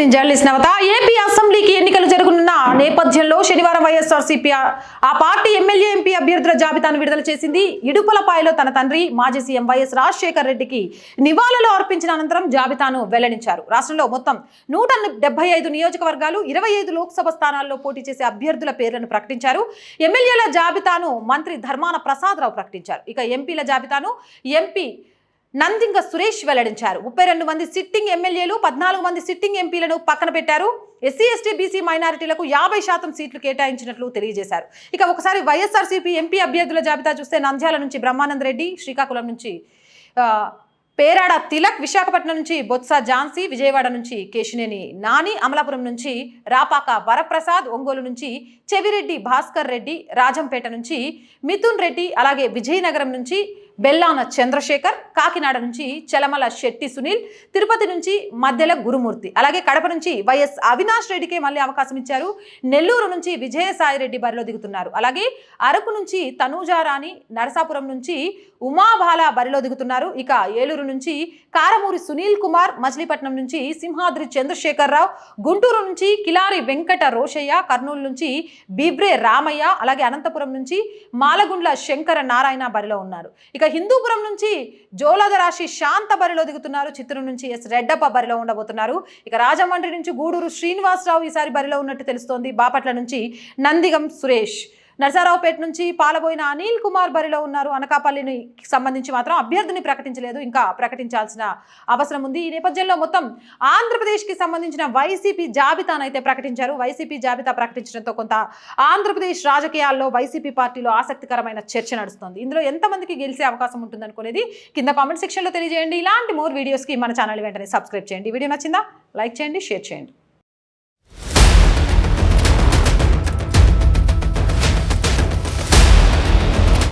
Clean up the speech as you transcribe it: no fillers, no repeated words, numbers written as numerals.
నేను జర్నలిస్ట్ నవత. ఏపీ అసెంబ్లీకి ఎన్నికలు జరగనున్న నేపథ్యంలో శనివారం వైఎస్ఆర్సీపీ ఆ పార్టీ ఎమ్మెల్యే ఎంపీ అభ్యర్థుల జాబితాను విడుదల చేసింది. ఇడుపులపాయలో తన తండ్రి మాజీ సీఎం వైఎస్ రాజశేఖర్ రెడ్డికి నివాళులు అర్పించిన అనంతరం జాబితాను వెల్లడించారు. రాష్ట్రంలో మొత్తం 175 నియోజకవర్గాలు 25 లోక్సభ స్థానాల్లో పోటీ చేసే అభ్యర్థుల పేర్లను ప్రకటించారు. ఎమ్మెల్యేల జాబితాను మంత్రి ధర్మాన ప్రసాదరావు ప్రకటించారు. ఇక ఎంపీల జాబితాను ఎంపీ నందింగ సురేష్ వెల్లడించారు. 32 మంది సిట్టింగ్ ఎమ్మెల్యేలు 14 మంది సిట్టింగ్ ఎంపీలను పక్కన పెట్టారు. ఎస్సీ ఎస్టీ బీసీ మైనారిటీలకు 50% సీట్లు కేటాయించినట్లు తెలియజేశారు. ఇక ఒకసారి వైఎస్ఆర్సీపీ ఎంపీ అభ్యర్థుల జాబితా చూస్తే నంద్యాల నుంచి బ్రహ్మానంద రెడ్డి, శ్రీకాకుళం నుంచి పేరాడ తిలక్, విశాఖపట్నం నుంచి బొత్స ఝాన్సీ, విజయవాడ నుంచి కేశినేని నాని, అమలాపురం నుంచి రాపాక వరప్రసాద్, ఒంగోలు నుంచి చెవిరెడ్డి భాస్కర్ రెడ్డి, రాజంపేట నుంచి మిథున్ రెడ్డి, అలాగే విజయనగరం నుంచి బెల్లాన చంద్రశేఖర్, కాకినాడ నుంచి చలమల శెట్టి సునీల్, తిరుపతి నుంచి మద్దెల గురుమూర్తి, అలాగే కడప నుంచి వైఎస్ అవినాష్ రెడ్డికే మళ్ళీ అవకాశం ఇచ్చారు. నెల్లూరు నుంచి విజయసాయి రెడ్డి బరిలో దిగుతున్నారు. అలాగే అరకు నుంచి తనూజారాణి, నరసాపురం నుంచి ఉమాబాల బరిలో దిగుతున్నారు. ఇక ఏలూరు నుంచి కారమూరి సునీల్ కుమార్, మచిలీపట్నం నుంచి సింహాద్రి చంద్రశేఖరరావు, గుంటూరు నుంచి కిలారి వెంకట రోషయ్య, కర్నూలు నుంచి బిబ్రే రామయ్య, అలాగే అనంతపురం నుంచి మాలగుండ్ల శంకర నారాయణ బరిలో ఉన్నారు. ఇక హిందూపురం నుంచి జోలదరాశి శాంత బరిలో దిగుతున్నారు. చిత్తూరు నుంచి ఎస్ రెడ్డప్ప బరిలో ఉండబోతున్నారు. ఇక రాజమండ్రి నుంచి గూడూరు శ్రీనివాసరావు ఈసారి బరిలో ఉన్నట్టు తెలుస్తోంది. బాపట్ల నుంచి నందిగం సురేష్, నరసరావుపేట నుంచి పాలబోయిన అనిల్ కుమార్ బరిలో ఉన్నారు. అనకాపల్లిని సంబంధించి మాత్రం అభ్యర్థిని ప్రకటించలేదు, ఇంకా ప్రకటించాల్సిన అవసరం ఉంది. ఈ నేపథ్యంలో మొత్తం ఆంధ్రప్రదేశ్కి సంబంధించిన వైసీపీ జాబితాను అయితే ప్రకటించారు. వైసీపీ జాబితా ప్రకటించడంతో కొంత ఆంధ్రప్రదేశ్ రాజకీయాల్లో వైసీపీ పార్టీలో ఆసక్తికరమైన చర్చ నడుస్తోంది. ఇందులో ఎంతమందికి గెలిచే అవకాశం ఉంటుందనుకునేది కింద కామెంట్ సెక్షన్లో తెలియజేయండి. ఇలాంటి మోర్ వీడియోస్కి మన ఛానల్ వెంటనే సబ్స్క్రైబ్ చేయండి. వీడియో నచ్చిందా? లైక్ చేయండి, షేర్ చేయండి.